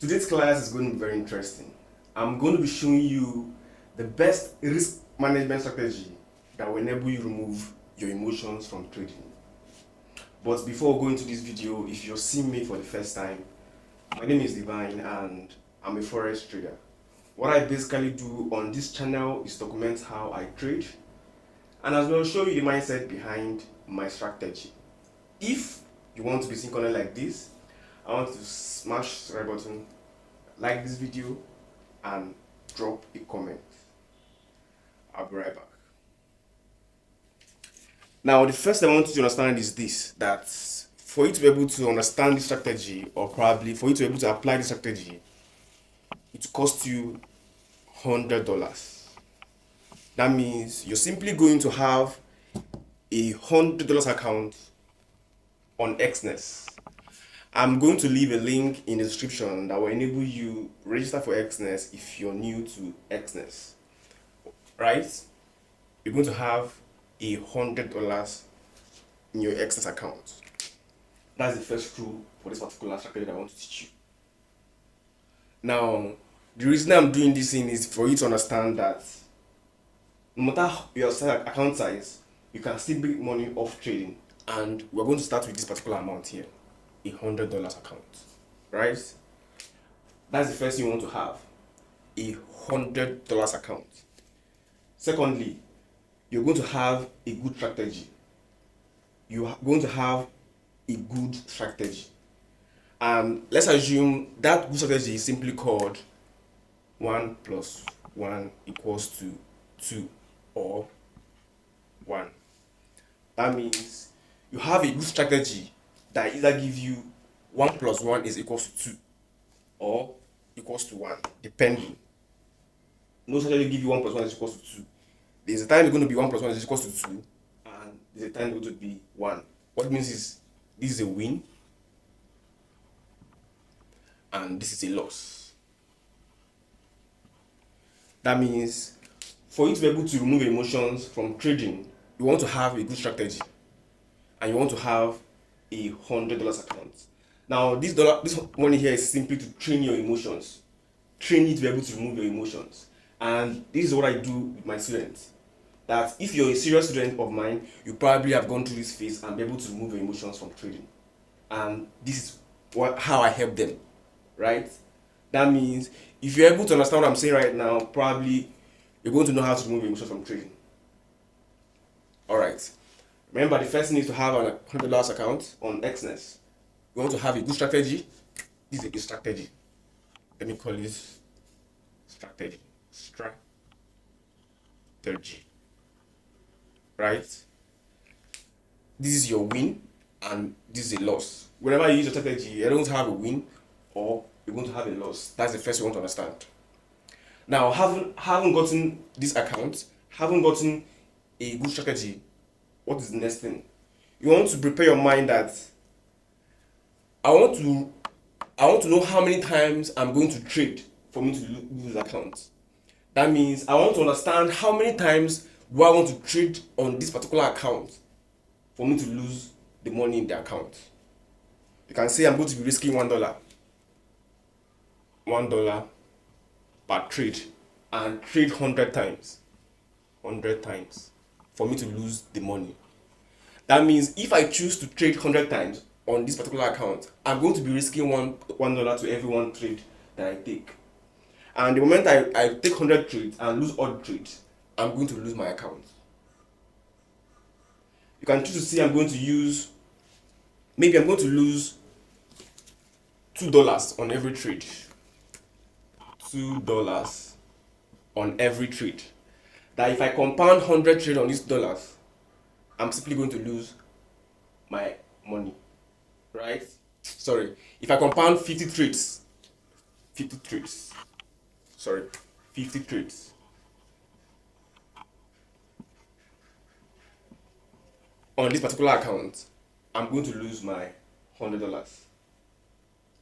Today's class is going to be very interesting. I'm going to be showing you the best risk management strategy that will enable you remove your emotions from trading. But before going to this video, if you're seeing me for the first time, my name is Divine and I'm a forex trader. What I basically do on this channel is document how I trade and as well show you the mindset behind my strategy. If you want to be seeing content like this, I want to smash the subscribe button, like this video, and drop a comment. I'll be right back. Now, the first thing I want you to understand is this, that for you to be able to understand this strategy, or probably for you to be able to apply this strategy, it costs you $100. That means you're simply going to have a $100 account on Xness. I'm going to leave a link in the description that will enable you register for Xness if you're new to Xness. Right? You're going to have $100 in your Xness account. That's the first rule for this particular strategy that I want to teach you. Now, the reason I'm doing this thing is for you to understand that no matter your account size, you can still make money off trading. And we're going to start with this particular amount here, $100 account, right? That's the first thing you want to have, $100 account. Secondly, you're going to have a good strategy. You're going to have a good strategy. Let's assume that good strategy is simply called 1 plus 1 equals to 2 or 1. That means you have a good strategy that either gives you 1 plus 1 is equals to 2 or equals to 1, depending. No strategy give you 1 plus 1 is equals to 2. There's a time it's going to be 1 plus 1 is equals to 2, and there's a time it's going to be 1. What it means is this is a win, and this is a loss. That means for you to be able to remove emotions from trading, you want to have a good strategy, and you want to have $100 account. Now, this money here is simply to train your emotions, train you to be able to remove your emotions. And this is what I do with my students. That if you're a serious student of mine, you probably have gone through this phase and be able to remove your emotions from trading. And this is how I help them, right? That means if you're able to understand what I'm saying right now, probably you're going to know how to remove your emotions from trading. Alright. Remember, the first thing is to have a $100 account on Xness. You want to have a good strategy. This is a good strategy. Let me call this strategy. Strategy. Right? This is your win and this is a loss. Whenever you use a strategy, you're going to have a win or you're going to have a loss. That's the first you want to understand. Now, having gotten this account, having gotten a good strategy, what is the next thing? You want to prepare your mind that I want to know how many times I'm going to trade for me to lose account. That means I want to understand how many times do I want to trade on this particular account for me to lose the money in the account. You can say I'm going to be risking $1 per trade and trade 100 times for me to lose the money. That means if I choose to trade 100 times on this particular account, I'm going to be risking $1 to every one trade that I take. And the moment I take 100 trades and lose all trades, I'm going to lose my account. You can choose to see I'm going to lose $2 on every trade. $2 on every trade. That if I compound 100 trades on these dollars, I'm simply going to lose my money. Right? Sorry. If I compound 50 trades on this particular account, I'm going to lose my $100.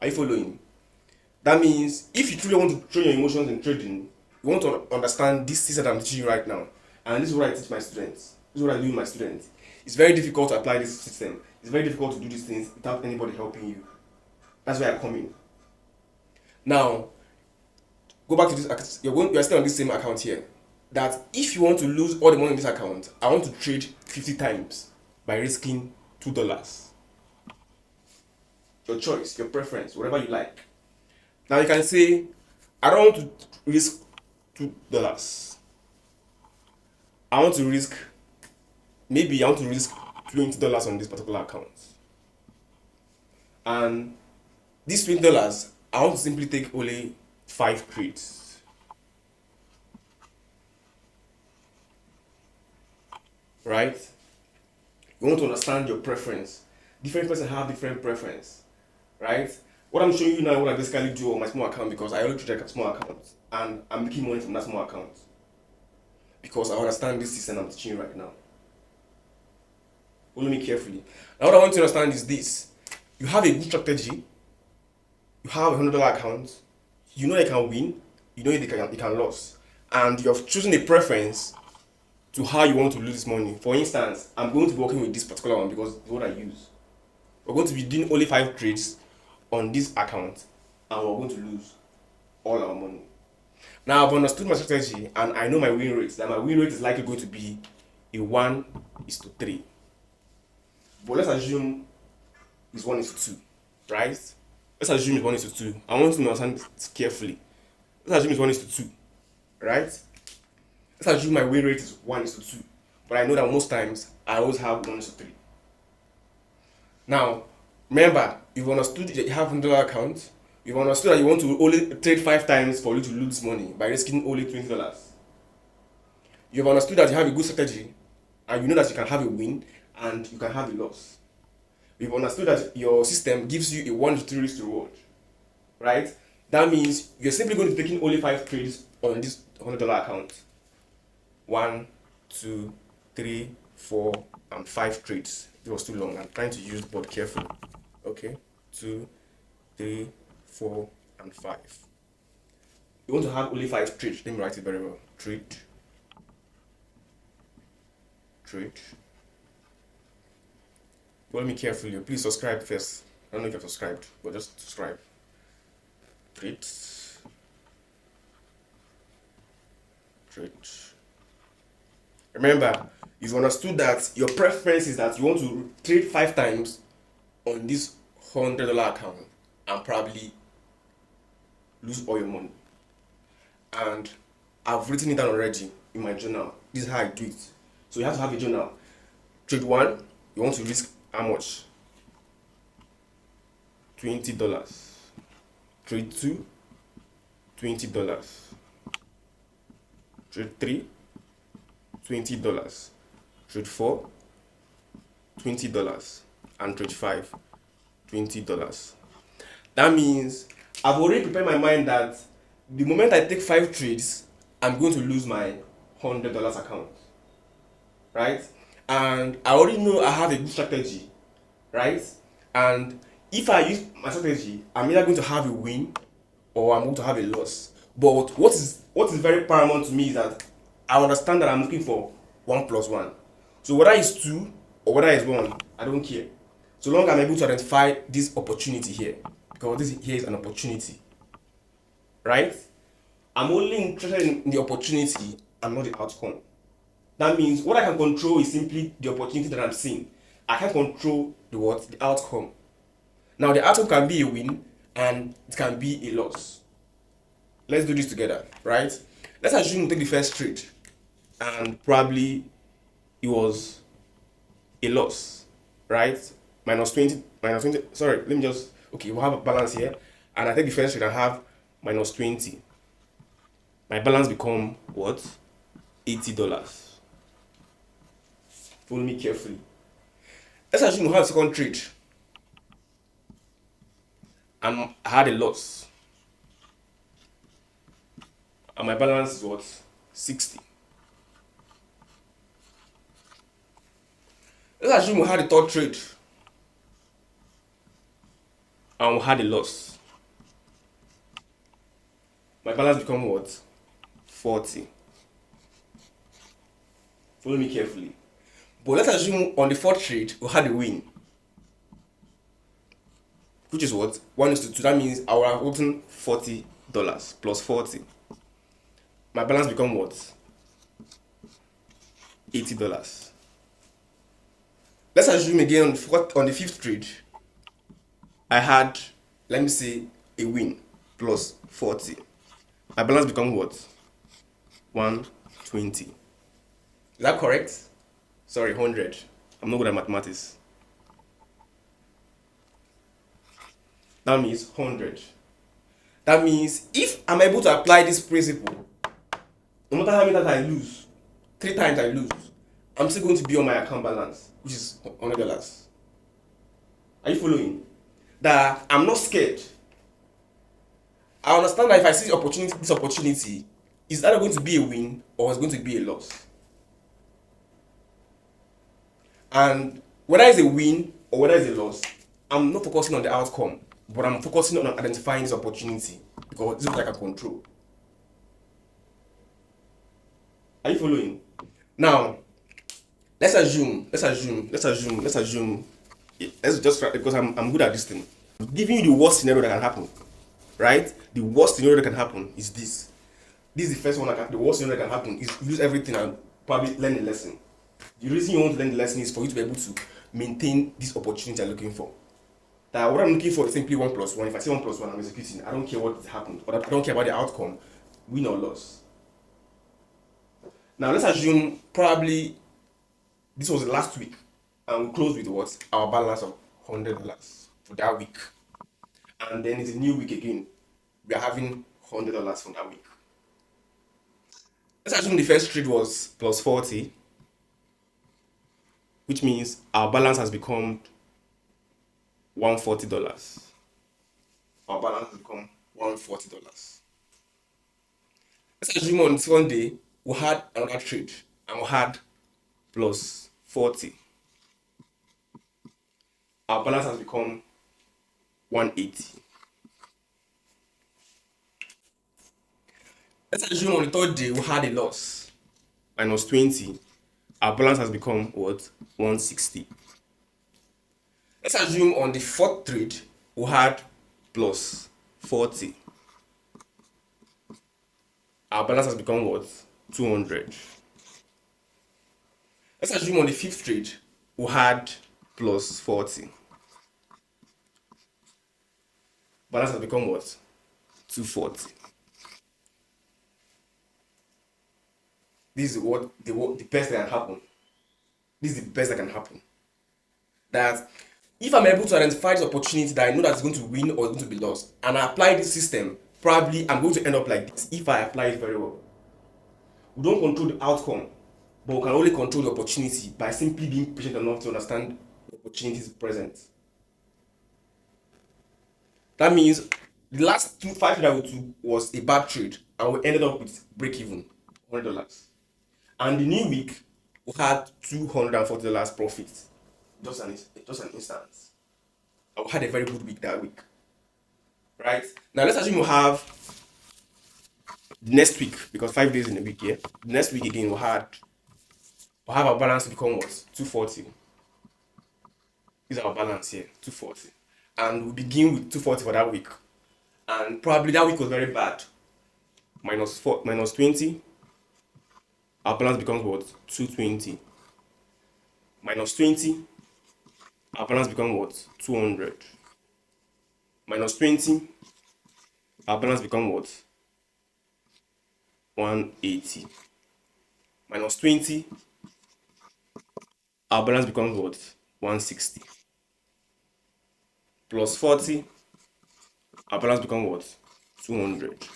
Are you following? That means if you truly want to train your emotions in trading, you want to understand this system I'm teaching you right now. And this is what I teach my students. This is what I do with my students. It's very difficult to apply this system. It's very difficult to do these things without anybody helping you. That's where I come in. Now, go back to this account. You're still on this same account here. That if you want to lose all the money in this account, I want to trade 50 times by risking $2. Your choice, your preference, whatever you like. Now you can say, I don't want to risk $2. I want to risk, maybe I want to risk $20 on this particular account. And these $20, I want to simply take only 5 trades. Right? You want to understand your preference. Different person have different preference. Right? What I'm showing you now, what I basically do on my small account, because I only trade a small account and I'm making money from that small account. Because I understand this system I'm teaching you right now. Follow me carefully. Now what I want you to understand is this. You have a good strategy. You have a $100 account. You know you can win. You know you can lose. And you have chosen a preference to how you want to lose this money. For instance, I'm going to be working with this particular one because it's what I use. We're going to be doing only 5 trades on this account and we're going to lose all our money. Now I've understood my strategy and I know my win rate. That my win rate is likely going to be a 1:3. But let's assume it's 1:2, right? Let's assume it's 1:2. I want to understand it carefully. Let's assume it's 1:2, right? Let's assume my win rate is 1:2. But I know that most times I always have 1:3. Now, remember, you've understood that you have $100 account. You've understood that you want to only trade 5 times for you to lose money by risking only $20. You've understood that you have a good strategy and you know that you can have a win and you can have a loss. You've understood that your system gives you a 1:3 risk to reward, right? That means you're simply going to be taking only 5 trades on this $100 account. 1, 2, 3, 4, and 5 trades. It was too long. I'm trying to use the board carefully. Okay, 2, 3, 4, and 5. You want to have only 5 trades. Let me write it very well. Trade. Follow me carefully. Please subscribe first. I don't know if you've subscribed, but just subscribe. Trade. Remember, you've understood that your preference is that you want to trade 5 times on this $100 account and probably lose all your money. And I've written it down already in my journal. This is how I do it. So you have to have a journal. Trade 1, you want to risk how much? $20. Trade 2, $20. Trade 3, $20. Trade 4, $20. And trade 5, $20. That means I've already prepared my mind that the moment I take 5 trades, I'm going to lose my $100 account. Right? And I already know I have a good strategy. Right? And if I use my strategy, I'm either going to have a win or I'm going to have a loss. But what is very paramount to me is that I understand that I'm looking for 1 plus 1. So whether it's 2 or whether it's 1, I don't care. So long I'm able to identify this opportunity here. Because this here is an opportunity. Right? I'm only interested in the opportunity and not the outcome. That means what I can control is simply the opportunity that I'm seeing. I can't control the outcome. Now the outcome can be a win and it can be a loss. Let's do this together, right? Let's assume we take the first trade and probably it was a loss, right? Minus 20, sorry, let me just, okay, we'll have a balance here. And I take the first trade and have minus 20. My balance become what? $80. Follow me carefully. Let's assume we have a second trade and I had a loss. And my balance is what? 60. Let's assume we had a third trade and we had a loss. My balance become what? 40. Follow me carefully. But let's assume on the fourth trade we had a win. which is what? 1:2. That means I would have gotten $40 plus 40. My balance become what? $80. Let's assume again on the fifth trade, I had, let me say, a win plus 40. My balance become what? 120. Is that correct? Sorry, 100. I'm not good at mathematics. That means 100. That means if I'm able to apply this principle, no matter how many times I lose, 3 times I lose, I'm still going to be on my account balance, which is $100. Are you following? That I'm not scared. I understand that if I see this opportunity, is either going to be a win or it's going to be a loss. And whether it's a win or whether it's a loss, I'm not focusing on the outcome, but I'm focusing on identifying this opportunity because this is what I can control. Are you following? Now, let's just because I'm good at this thing. I'm giving you the worst scenario that can happen, right? The worst scenario that can happen is this. This is the first one the worst scenario that can happen is lose everything and probably learn a lesson. The reason you want to learn the lesson is for you to be able to maintain this opportunity you're looking for. That what I'm looking for is simply 1+1. If I say 1+1, I'm executing. I don't care what happened, or I don't care about the outcome, win or loss. Now let's assume probably this was the last week, and we closed with what? Our balance of $100 for that week. And then it's a new week again. We are having $100 from that week. Let's assume the first trade was plus 40, which means our balance has become $140. Our balance has become $140. Let's assume on Sunday we had another trade and we had plus 40. Our balance has become 180. Let's assume on the third day we had a loss, minus 20. Our balance has become what? 160. Let's assume on the fourth trade we had plus 40. Our balance has become what? 200. Let's assume on the fifth trade we had plus 40. Balance has become what? 240. This is what the best that can happen. This is the best that can happen. That if I'm able to identify this opportunity that I know that it's going to win or it's going to be lost, and I apply this system, probably I'm going to end up like this if I apply it very well. We don't control the outcome, but we can only control the opportunity by simply being patient enough to understand the opportunity is present. That means the last 5 trades that we took was a bad trade, and we ended up with break even, $100. And the new week, we had $240 profit. Just an instance. And we had a very good week that week. Right? Now let's assume we have next week, because 5 days in a week, yeah? Next week again, we'll have our balance become what? 240. This is our balance here, 240. And we begin with 240 for that week. And probably that week was very bad. Minus 20. Our balance becomes what? 220. Minus 20. Our balance becomes what? 200. Minus 20. Our balance becomes what? 180. Minus 20. Our balance becomes what? 160. Plus 40. Our balance becomes what? 200.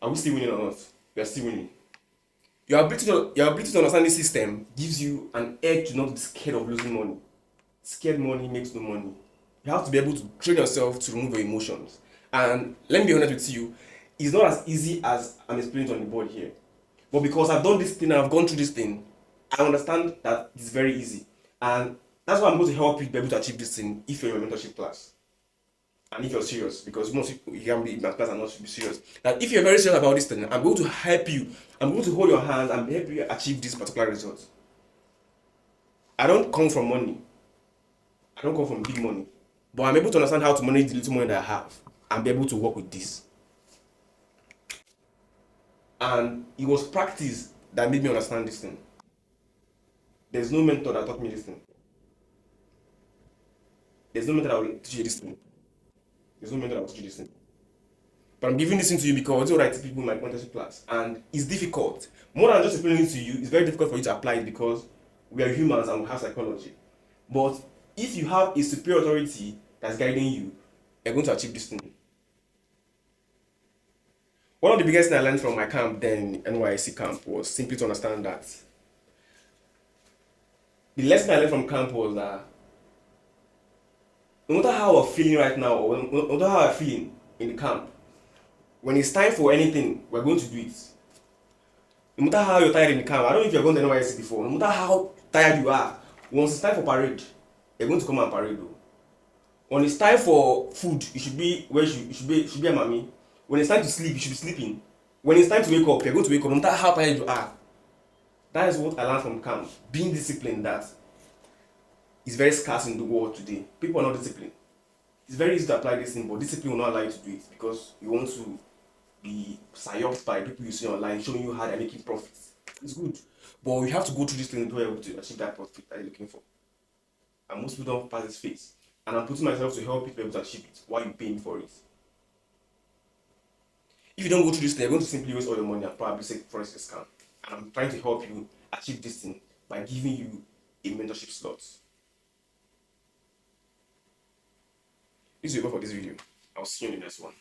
Are we still winning or not? We are still winning. Your ability to understand this system gives you an edge to not be scared of losing money. Scared money makes no money. You have to be able to train yourself to remove your emotions. And let me be honest with you, it's not as easy as I'm explaining on the board here. But because I've done this thing and I've gone through this thing, I understand that it's very easy. And that's why I'm going to help you be able to achieve this thing if you're in a mentorship class. And if you're serious, because most people you can be in my class and not be serious. That if you're very serious about this thing, I'm going to help you. I'm going to hold your hands and help you achieve this particular result. I don't come from money. I don't come from big money, but I'm able to understand how to manage the little money that I have and be able to work with this. And it was practice that made me understand this thing. There's no mentor that taught me this thing. There's no mentor that will teach you this thing. There's no mentor that will teach you this thing. But I'm giving this thing to you because it's what I teach people in my mentorship class. And it's difficult. More than just explaining it to you, it's very difficult for you to apply it because we are humans and we have psychology. But if you have a superior authority that's guiding you, you're going to achieve this thing. One of the biggest things I learned from my camp then, NYC camp, was simply to understand that the lesson I learned from camp was that no matter how I'm feeling right now, or no matter how I'm feeling in the camp, when it's time for anything, we're going to do it. No matter how you're tired in the camp, I don't know if you've gone to NYC before, no matter how tired you are, once it's time for parade, you're going to come and parade though. When it's time for food, you should be where you should be a mommy. When it's time to sleep, you should be sleeping. When it's time to wake up, you're going to wake up, no matter how tired you are. That is what I learned from camp. Being disciplined, that is very scarce in the world today. People are not disciplined. It's very easy to apply this thing, but discipline will not allow you to do it because you want to be psyoped by people you see online showing you how they're making profits. It's good, but you have to go through this thing to be able to achieve that profit that you're looking for. And most people don't pass this phase. And I'm putting myself to help people able to achieve it while you paying for it. If you don't go through this thing, you're going to simply waste all your money and probably say forest a scam. And I'm trying to help you achieve this thing by giving you a mentorship slot. This is all for this video. I'll see you in the next one.